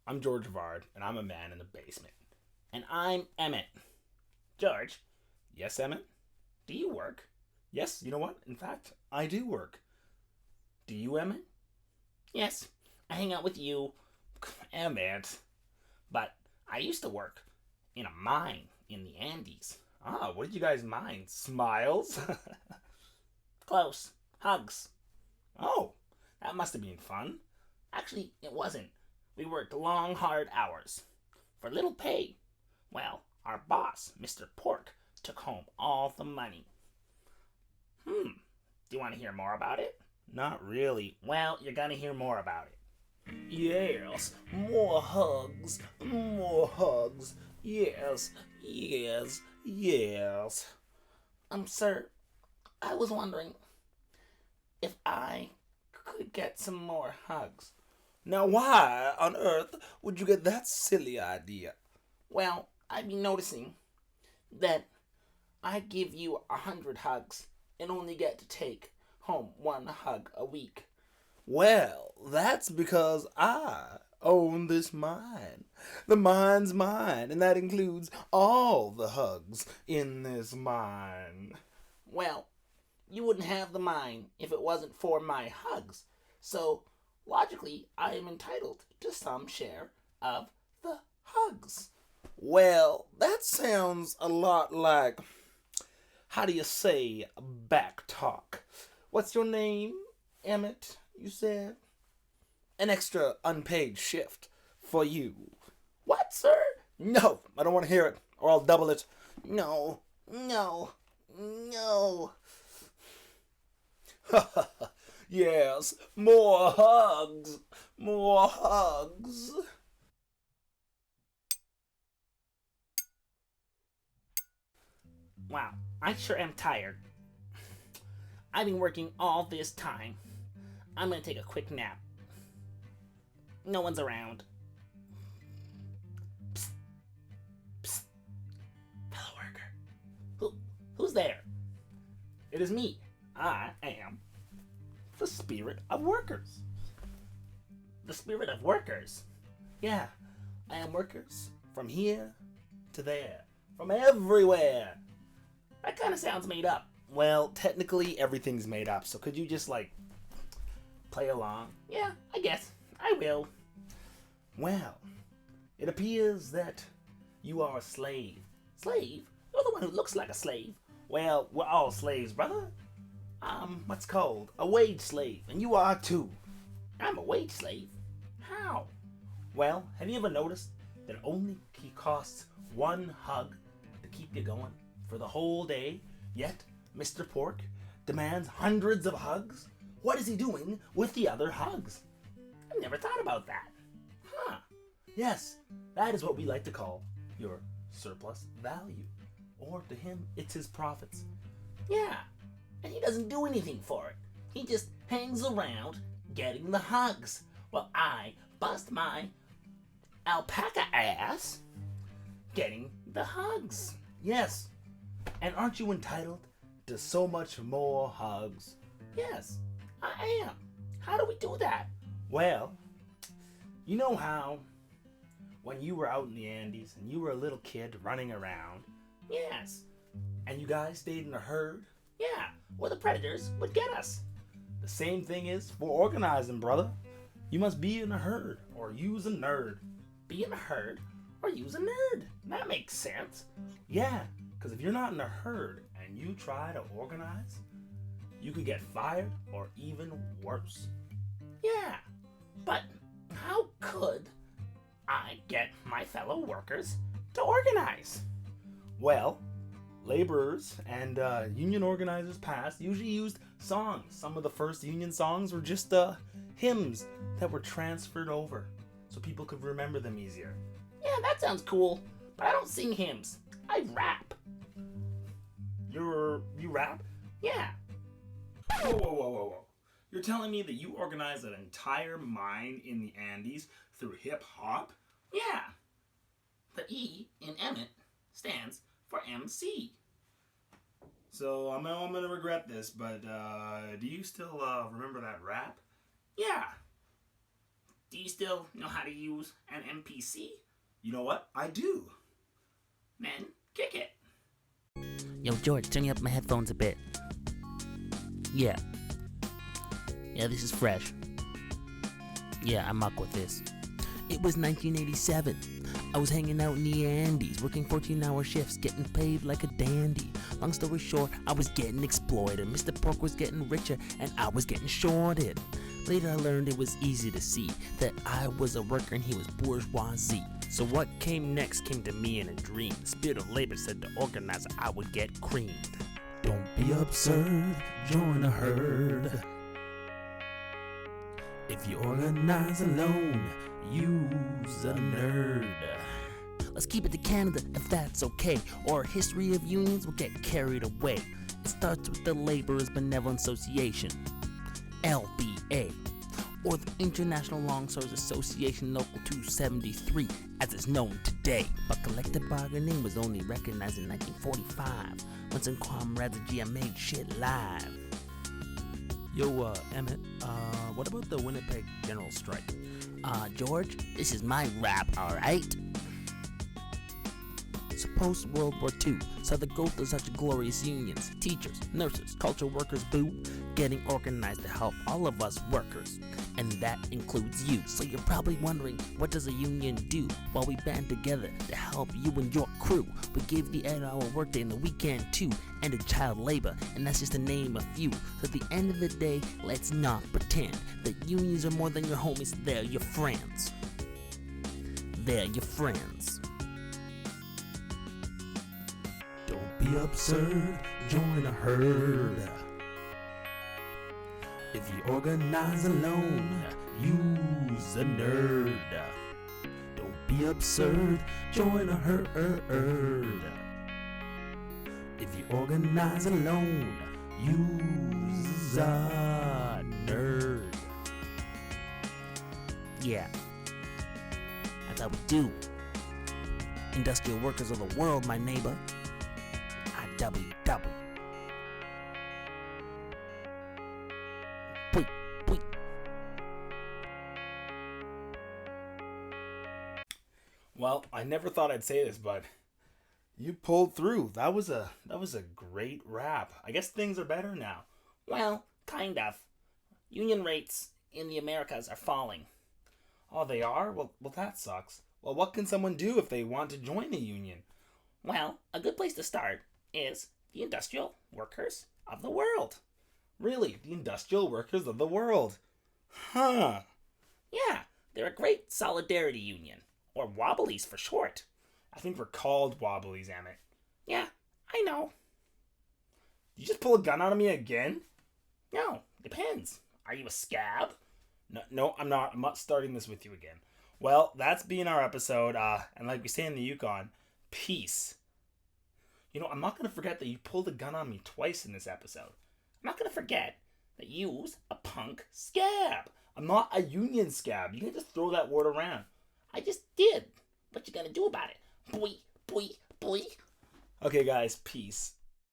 I'm George Vard, and I'm a man in the basement. And I'm Emmett. George. Yes, Emmett? Do you work? Yes, you know what? In fact, I do work. Do you, Emmett? Yes, I hang out with you, Emmett. But I used to work in a mine in the Andes. Ah, what did you guys mine? Smiles? Close. Hugs. Oh, that must have been fun. Actually, it wasn't. We worked long, hard hours for little pay. Well, our boss, Mr. Pork, took home all the money. Do you want to hear more about it? Not really. Well, you're gonna hear more about it. Yes, more hugs, more hugs. Yes, yes, yes. Sir, I was wondering if I could get some more hugs. Now, why on earth would you get that silly idea? Well, I've been noticing that I give you 100 hugs and only get to take home one hug a week. Well, that's because I own this mine. The mine's mine, and that includes all the hugs in this mine. Well, you wouldn't have the mine if it wasn't for my hugs. So, logically, I am entitled to some share of the hugs. Well, that sounds a lot like, how do you say, back talk? What's your name, Emmett, you said? An extra unpaid shift for you. What, sir? No, I don't want to hear it, or I'll double it. No, no, no. Yes, more hugs, more hugs. Wow, I sure am tired. I've been working all this time. I'm gonna take a quick nap. No one's around. Psst, psst, fellow worker. Who's there? It is me. I am the spirit of workers. The spirit of workers? Yeah, I am workers from here to there, from everywhere. That kind of sounds made up. Well, technically everything's made up, so could you just, play along? Yeah, I guess. I will. Well, it appears that you are a slave. Slave? You're the one who looks like a slave. Well, we're all slaves, brother. I'm what's called a wage slave, and you are too. I'm a wage slave? How? Well, have you ever noticed that it only costs one hug to keep you going for the whole day, yet Mr. Pork demands hundreds of hugs? What is he doing with the other hugs? I never thought about that. Huh. Yes, that is what we like to call your surplus value. Or to him, it's his profits. Yeah, and he doesn't do anything for it. He just hangs around getting the hugs while I bust my alpaca ass getting the hugs. Yes, and aren't you entitled to so much more hugs? Yes, I am. How do we do that? Well, you know how when you were out in the Andes and you were a little kid running around? Yes. And you guys stayed in a herd? Yeah, where the predators would get us. The same thing is for organizing, brother. You must be in a herd or use a nerd. Be in a herd or use a nerd. That makes sense. Yeah, because if you're not in a herd and you try to organize, you could get fired or even worse. Yeah, but how could I get my fellow workers to organize? Well, laborers and union organizers past usually used songs. Some of the first union songs were just hymns that were transferred over so people could remember them easier. Yeah, that sounds cool, but I don't sing hymns. I rap. You rap? Yeah. Whoa, whoa, whoa, whoa, whoa. You're telling me that you organized an entire mine in the Andes through hip hop? Yeah. The E in Emmett stands for MC. So I'm gonna regret this, but do you still remember that rap? Yeah. Do you still know how to use an MPC? You know what? I do. Then kick it. Yo, George, turn up my headphones a bit. Yeah, this is fresh. Yeah, I muck with this. It was 1987. I was hanging out in the Andes, working 14-hour shifts, getting paid like a dandy. Long story short, I was getting exploited. Mr. Pork was getting richer, and I was getting shorted. Later, I learned it was easy to see that I was a worker and he was bourgeoisie. So what came next came to me in a dream. The spirit of labor said to organizer I would get creamed. Don't be absurd, join a herd. If you organize alone, use a nerd. Let's keep it to Canada if that's okay, or a history of unions will get carried away. It starts with the Laborers Benevolent Association, LBA, or the International Longshoremen's Association Local 273, as it's known today. But collective bargaining was only recognized in 1945, when some comrades of GM made shit live. Yo, Emmett, what about the Winnipeg General Strike? George, this is my rap, alright? Suppose World War II saw the growth of such glorious unions, teachers, nurses, cultural workers, boo, getting organized to help all of us workers. And that includes you. So you're probably wondering, what does a union do? Well, we band together to help you and your crew. We gave the 8-hour workday and the weekend too, ended child labor, and that's just to name a few. So at the end of the day, let's not pretend that unions are more than your homies. They're your friends. They're your friends. Don't be absurd, join a herd. If you organize alone, use a nerd. Don't be absurd, join a herd. If you organize alone, use a nerd. Yeah, that's how we do. Industrial workers of the world, my neighbor. I.W.W. Well, I never thought I'd say this, but you pulled through. That was a great rap. I guess things are better now. Well, kind of. Union rates in the Americas are falling. Oh, they are? Well, that sucks. Well, what can someone do if they want to join a union? Well, a good place to start is the industrial workers of the world. Really? The industrial workers of the world? Huh. Yeah, they're a great solidarity union. Or Wobblies for short. I think we're called Wobblies, Emmett. Yeah, I know. You just pull a gun out of me again? No, depends. Are you a scab? No, I'm not. I'm not starting this with you again. Well, that's been our episode. And like we say in the Yukon, peace. You know, I'm not going to forget that you pulled a gun on me twice in this episode. I'm not going to forget that you's a punk scab. I'm not a union scab. You can just throw that word around. I just did. What you gonna do about it? Boy, boy, boy. Okay, guys, peace.